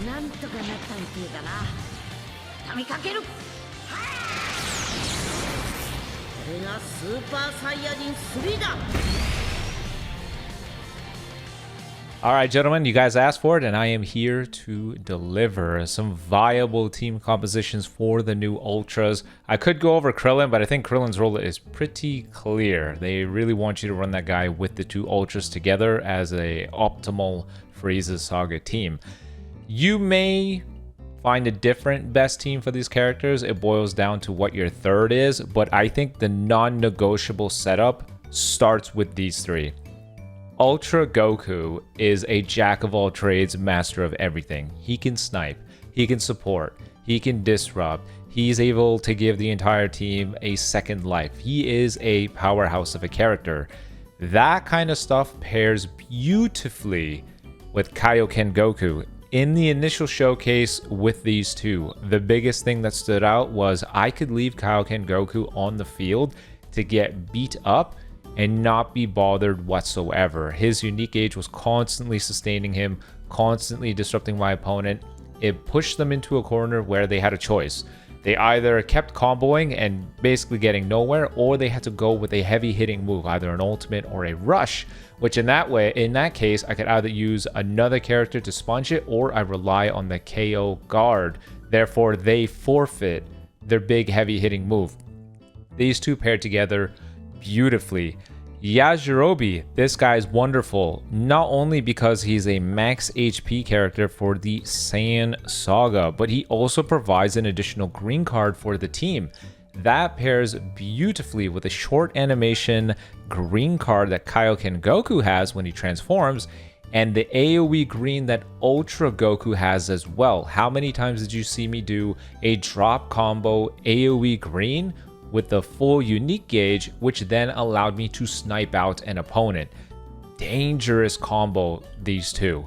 なんとかなったみてえだな。畳みかける。これがスーパーサイヤ人3だ。All right, gentlemen, you guys asked for it, and I am here to deliver some viable team compositions for the new Ultras. I could go over Krillin, but I think Krillin's role is pretty clear. They really want you to run that guy with the two Ultras together as a optimal Frieza Saga team. You may find a different best team for these characters. It boils down to what your third is, but I think the non-negotiable setup starts with these three. Ultra Goku is a jack of all trades, master of everything. He can snipe, he can support, he can disrupt, he's able to give the entire team a second life. He is a powerhouse of a character. That kind of stuff pairs beautifully with Kaioken Goku. In the initial showcase with these two, the biggest thing that stood out was I could leave Kaioken Goku on the field to get beat up and not be bothered whatsoever. His unique age was constantly sustaining him, constantly disrupting my opponent. It pushed them into a corner where they had a choice. They either kept comboing and basically getting nowhere, or they had to go with a heavy hitting move, either an ultimate or a rush, which in that case, I could either use another character to sponge it, or I rely on the KO guard. Therefore, they forfeit their big heavy hitting move. These two paired together beautifully. Yajirobe, this guy's wonderful, not only because he's a max HP character for the Saiyan Saga, but he also provides an additional green card for the team. That pairs beautifully with a short animation green card that Kaioken Goku has when he transforms, and the AoE green that Ultra Goku has as well. How many times did you see me do a drop combo AoE green with the full unique gauge, which then allowed me to snipe out an opponent? Dangerous combo, these two.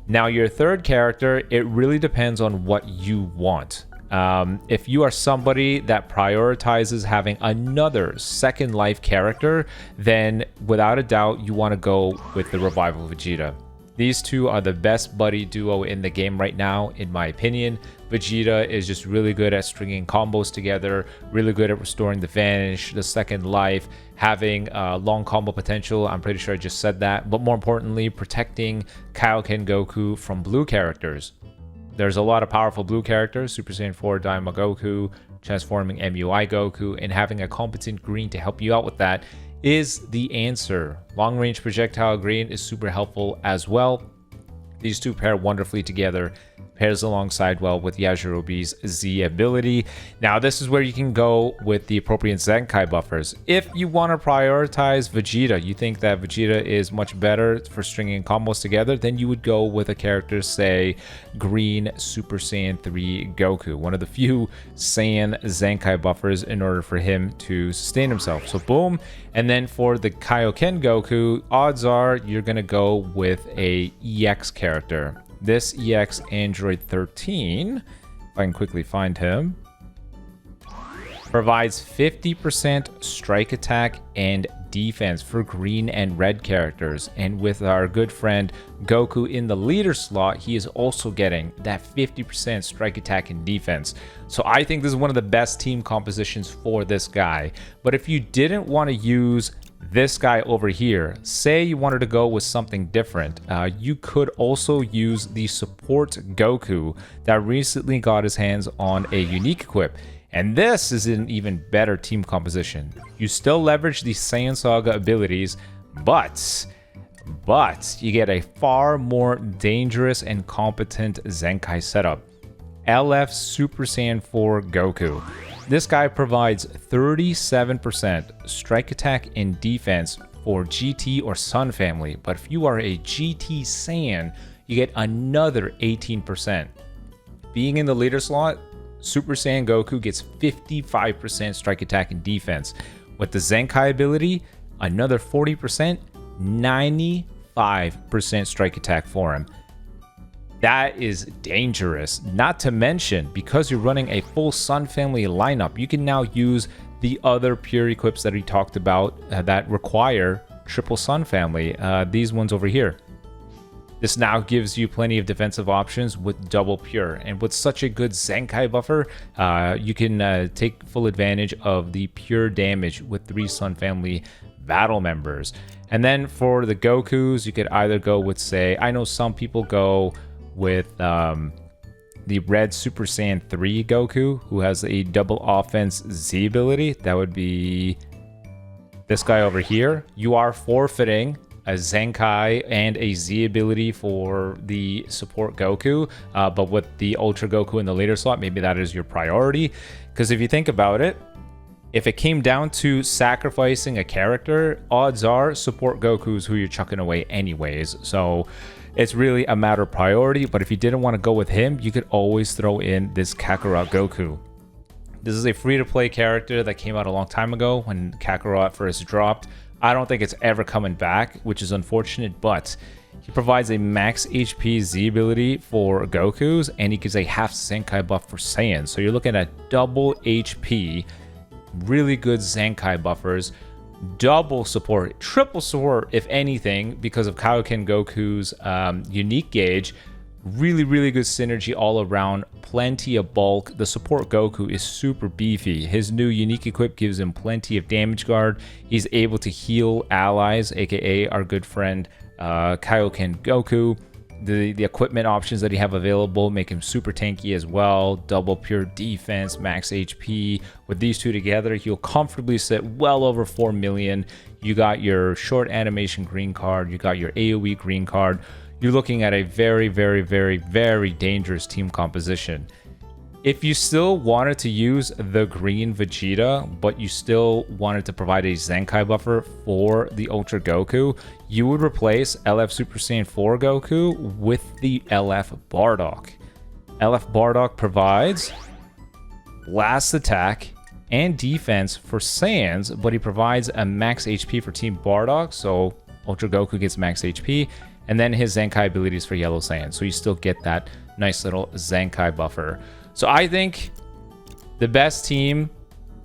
Now, your third character, it really depends on what you want. If you are somebody that prioritizes having another second life character, then without a doubt, you want to go with the Revival Vegeta. These two are the best buddy duo in the game right now, in my opinion. Vegeta is just really good at stringing combos together, really good at restoring the vanish, the second life, having long combo potential. I'm pretty sure I just said that. But more importantly, protecting Kaioken Goku from blue characters. There's a lot of powerful blue characters, Super Saiyan 4 Daima Goku, transforming MUI Goku, and having a competent green to help you out with that is the answer. Long range projectile green is super helpful as well. These two pair wonderfully together, pairs alongside well with Yajirobe's Z ability. Now, this is where you can go with the appropriate Zenkai buffers. If you want to prioritize Vegeta, you think that Vegeta is much better for stringing combos together, then you would go with a character, say, Green Super Saiyan 3 Goku, one of the few Saiyan Zenkai buffers in order for him to sustain himself. So boom. And then for the Kaioken Goku, odds are you're going to go with a EX character. This EX Android 13, if I can quickly find him, provides 50% strike attack and defense for green and red characters. And with our good friend Goku in the leader slot, he is also getting that 50% strike attack and defense. So I think this is one of the best team compositions for this guy. But if you didn't want to use this guy over here, say you wanted to go with something different, you could also use the support Goku that recently got his hands on a unique equip. And this is an even better team composition. You still leverage the Saiyan Saga abilities, but you get a far more dangerous and competent Zenkai setup. LF Super Saiyan 4 Goku. This guy provides 37% strike attack and defense for GT or Sun family, but if you are a GT Saiyan, you get another 18%. Being in the leader slot, Super Saiyan Goku gets 55% strike attack and defense. With the Zenkai ability, another 40%, 95% strike attack for him. That is dangerous. Not to mention, because you're running a full Sun family lineup, you can now use the other pure equips that we talked about that require triple Sun family. These ones over here. This now gives you plenty of defensive options with double pure. And with such a good Zenkai buffer, you can take full advantage of the pure damage with 3 Sun Family battle members. And then for the Gokus, you could either go with, say, I know some people go with the red Super Saiyan 3 Goku, who has a double offense Z ability. That would be this guy over here. You are forfeiting a Zenkai and a Z ability for the support Goku, but with the Ultra Goku in the later slot, maybe that is your priority. Because if you think about it, if it came down to sacrificing a character, odds are support Goku's who you're chucking away anyways. So it's really a matter of priority. But if you didn't want to go with him, you could always throw in this Kakarot Goku. This is a free-to-play character that came out a long time ago when Kakarot first dropped. I don't think it's ever coming back, which is unfortunate, but he provides a max HP Z ability for Gokus, and he gives a half Zenkai buff for Saiyans. So you're looking at double HP, really good Zenkai buffers, double support, triple support if anything, because of Kaioken Goku's unique gauge. Really good synergy all around, plenty of bulk. The support Goku is super beefy. His new unique equip gives him plenty of damage guard. He's able to heal allies, aka our good friend Kaioken Goku. The equipment options that he have available make him super tanky as well. Double pure defense, max HP. With these two together, he'll comfortably sit well over 4 million. You got your short animation green card. You got your AoE green card. You're looking at a very dangerous team composition. If you still wanted to use the green Vegeta, but you still wanted to provide a Zenkai buffer for the Ultra Goku, you would replace LF Super Saiyan 4 Goku with the LF Bardock. LF Bardock provides blast attack and defense for Saiyans, but he provides a max HP for Team Bardock, so Ultra Goku gets max HP, and then his Zenkai abilities for Yellow Saiyan, so you still get that nice little Zenkai buffer. So I think the best team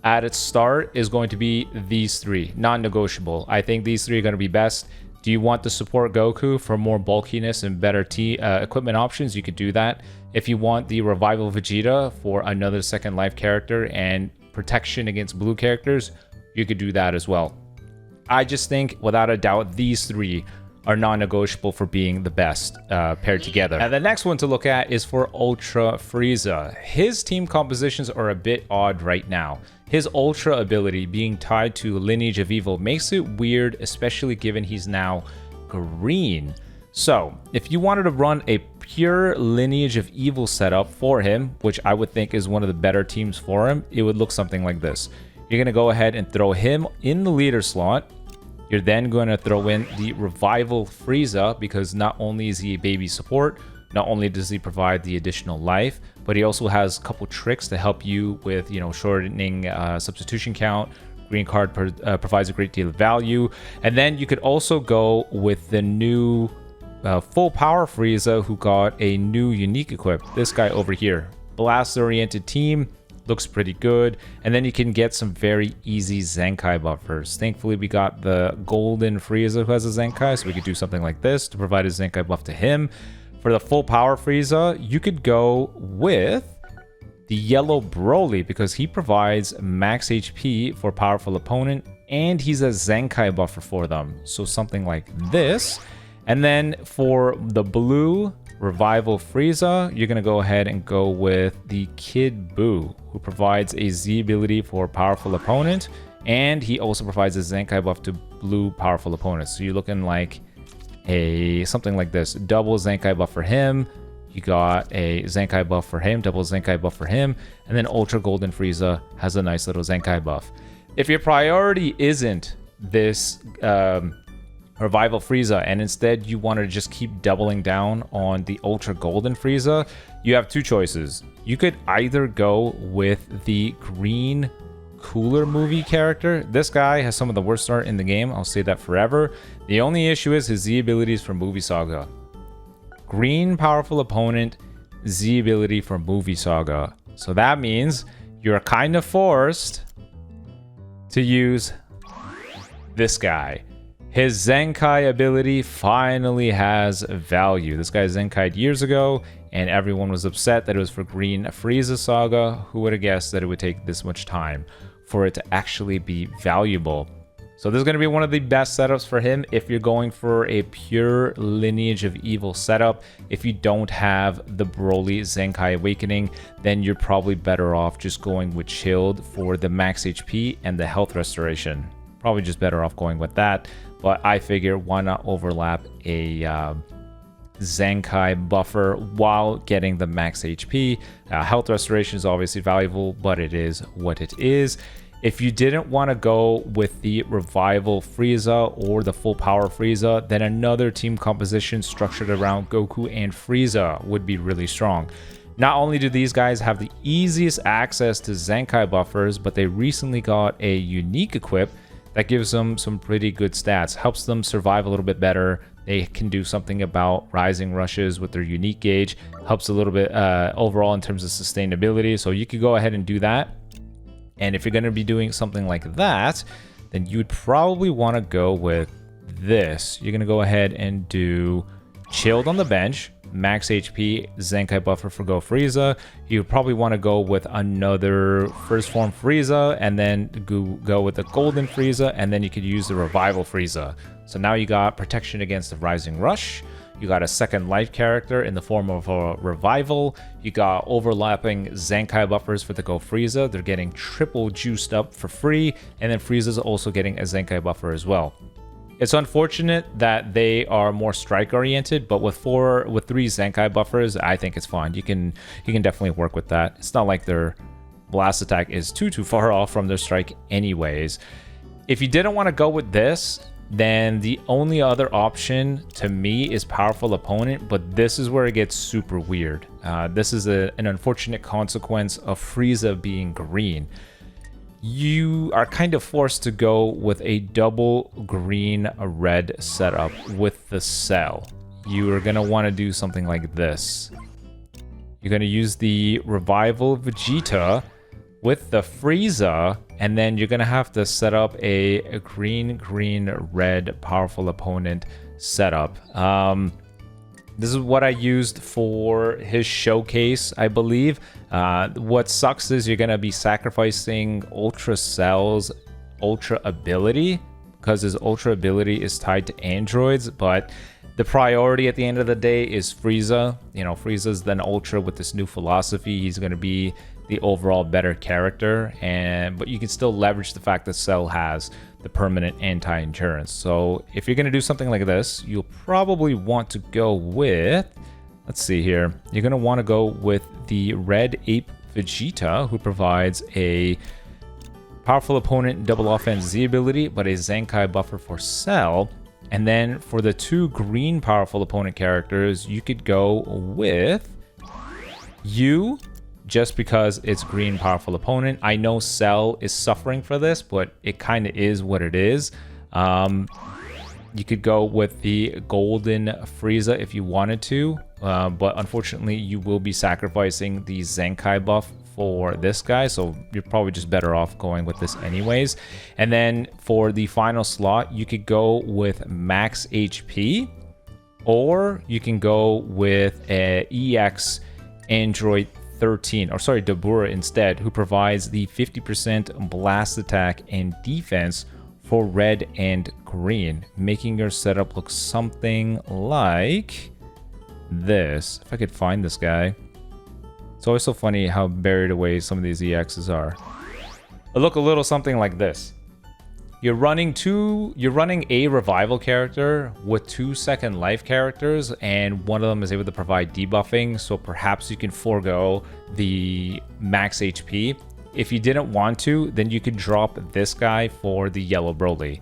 at its start is going to be these 3, non-negotiable. I think these 3 are going to be best. Do you want the support Goku for more bulkiness and better equipment options? You could do that. If you want the revival Vegeta for another second life character and protection against blue characters, you could do that as well. I just think, without a doubt, these 3 are non-negotiable for being the best paired together. And the next one to look at is for Ultra Frieza. His team compositions are a bit odd right now. His Ultra ability being tied to Lineage of Evil makes it weird, especially given he's now green. So if you wanted to run a pure Lineage of Evil setup for him, which I would think is one of the better teams for him, it would look something like this. You're going to go ahead and throw him in the leader slot. You're then going to throw in the Revival Frieza, because not only is he a baby support, not only does he provide the additional life, but he also has a couple tricks to help you with, shortening substitution count. Green card provides a great deal of value. And then you could also go with the new full power Frieza, who got a new unique equip. This guy over here, blast oriented team. Looks pretty good. And then you can get some very easy Zenkai buffers. Thankfully, we got the golden Frieza who has a Zenkai, so we could do something like this to provide a Zenkai buff to him. For the full power Frieza, you could go with the yellow Broly, because he provides max HP for powerful opponent, and he's a Zenkai buffer for them. So something like this. And then for the blue Revival Frieza, you're going to go ahead and go with the Kid Buu, who provides a Z ability for powerful opponent, and he also provides a Zenkai buff to blue powerful opponents. So you're looking like something like this. Double Zenkai buff for him. You got a Zenkai buff for him, double Zenkai buff for him, and then Ultra Golden Frieza has a nice little Zenkai buff. If your priority isn't this Revival Frieza, and instead you want to just keep doubling down on the Ultra Golden Frieza, you have 2 choices. You could either go with the green Cooler movie character. This guy has some of the worst art in the game, I'll say that forever. The only issue is his Z abilities for Movie Saga. Green powerful opponent, Z ability for Movie Saga. So that means you're kind of forced to use this guy. His Zenkai ability finally has value. This guy Zenkai'd years ago, and everyone was upset that it was for Green Frieza Saga. Who would have guessed that it would take this much time for it to actually be valuable? So this is going to be one of the best setups for him if you're going for a pure Lineage of Evil setup. If you don't have the Broly Zenkai Awakening, then you're probably better off just going with Chilled for the max HP and the health restoration. Probably just better off going with that. But I figure why not overlap a Zenkai buffer while getting the max HP. Health restoration is obviously valuable, but it is what it is. If you didn't want to go with the Revival Frieza or the Full Power Frieza, then another team composition structured around Goku and Frieza would be really strong. Not only do these guys have the easiest access to Zenkai buffers, but they recently got a unique equip that gives them some pretty good stats, helps them survive a little bit better. They can do something about rising rushes with their unique gauge, helps a little bit overall in terms of sustainability. So you could go ahead and do that. And if you're going to be doing something like that, then you'd probably want to go with this. You're going to go ahead and do Chilled on the bench, max HP, Zenkai buffer for Go Frieza. You probably want to go with another first form Frieza, and then go with the Golden Frieza, and then you could use the Revival Frieza. So now you got protection against the Rising Rush. You got a second life character in the form of a Revival. You got overlapping Zenkai buffers for the Go Frieza. They're getting triple juiced up for free. And then Frieza's also getting a Zenkai buffer as well. It's unfortunate that they are more strike oriented, but with three Zenkai buffers, I think it's fine. You can definitely work with that. It's not like their blast attack is too far off from their strike anyways. If you didn't want to go with this, then the only other option to me is Powerful Opponent, but this is where it gets super weird. This is an unfortunate consequence of Frieza being green. You are kind of forced to go with a double green-red setup with the Cell. You are going to want to do something like this. You're going to use the Revival Vegeta with the Frieza, and then you're going to have to set up a green-red Powerful Opponent setup. This is what I used for his showcase, I believe. What sucks is you're going to be sacrificing Ultra Cell's Ultra ability, because his Ultra ability is tied to androids, but the priority at the end of the day is Frieza. You know, Frieza's then Ultra with this new philosophy. He's going to be the overall better character, but you can still leverage the fact that Cell has the permanent anti-endurance. So if you're going to do something like this, you'll probably want to go with, let's see here, you're going to want to go with the Red Ape Vegeta, who provides a Powerful Opponent double offense Z ability, but a Zenkai buffer for Cell. And then for the two green Powerful Opponent characters, you could go with you, just because it's green Powerful Opponent. I know Cell is suffering for this, but it kind of is what it is. You could go with the Golden Frieza if you wanted to, but unfortunately you will be sacrificing the Zenkai buff for this guy, so you're probably just better off going with this anyways. And then for the final slot, you could go with max HP, or you can go with a EX Android 13, or sorry, Dabura instead, who provides the 50% blast attack and defense for red and green, making your setup look something like this. If I could find this guy. It's always so funny how buried away some of these EXs are. It'll look a little something like this. You're running a Revival character with 2 second life characters, and one of them is able to provide debuffing, so perhaps you can forego the max HP. If you didn't want to, then you could drop this guy for the yellow Broly.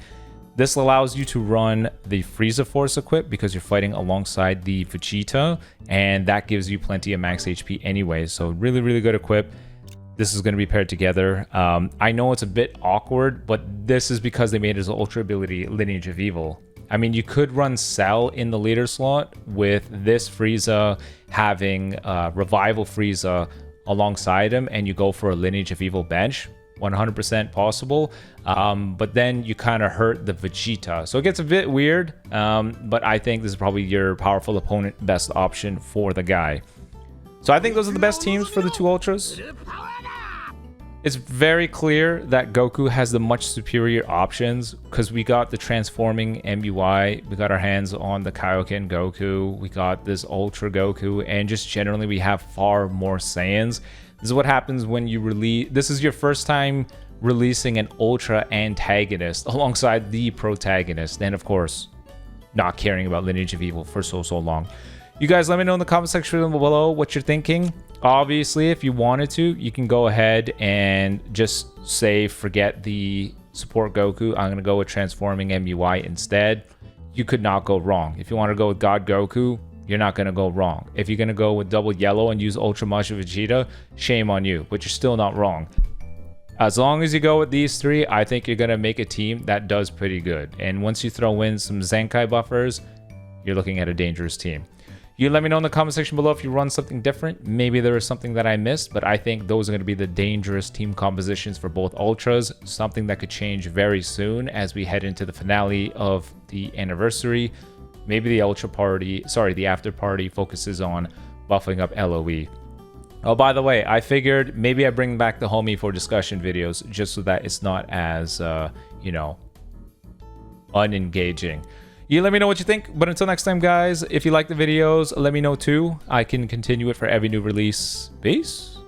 This allows you to run the Frieza Force equip because you're fighting alongside the Vegeta, and that gives you plenty of max HP anyway, so really, really good equip. This is going to be paired together. I know it's a bit awkward, but this is because they made his Ultra ability Lineage of Evil. I mean, you could run Cell in the leader slot with this Frieza having Revival Frieza alongside him, and you go for a Lineage of Evil bench. 100% possible. But then you kind of hurt the Vegeta. So it gets a bit weird, but I think this is probably your powerful opponent best option for the guy. So I think those are the best teams for the two Ultras. It's very clear that Goku has the much superior options because we got the transforming MUI, we got our hands on the Kaioken Goku, we got this Ultra Goku, and just generally we have far more Saiyans. This is what happens when you release... This is your first time releasing an Ultra antagonist alongside the protagonist, and of course, not caring about Lineage of Evil for so long. You guys let me know in the comment section below what you're thinking. Obviously, if you wanted to, you can go ahead and just say forget the support Goku. I'm going to go with transforming MUI instead. You could not go wrong. If you want to go with God Goku, you're not going to go wrong. If you're going to go with double yellow and use Ultra Majin Vegeta, shame on you, but you're still not wrong. As long as you go with these three, I think you're going to make a team that does pretty good. And once you throw in some Zenkai buffers, you're looking at a dangerous team. You let me know in the comment section below if you run something different. Maybe there is something that I missed, but I think those are going to be the dangerous team compositions for both Ultras. Something that could change very soon as we head into the finale of the anniversary. Maybe the the after party focuses on buffing up LOE. Oh, by the way, I figured maybe I bring back the homie for discussion videos just so that it's not as, you know, unengaging. You let me know what you think, but until next time, guys, if you like the videos, let me know too. I can continue it for every new release. Peace.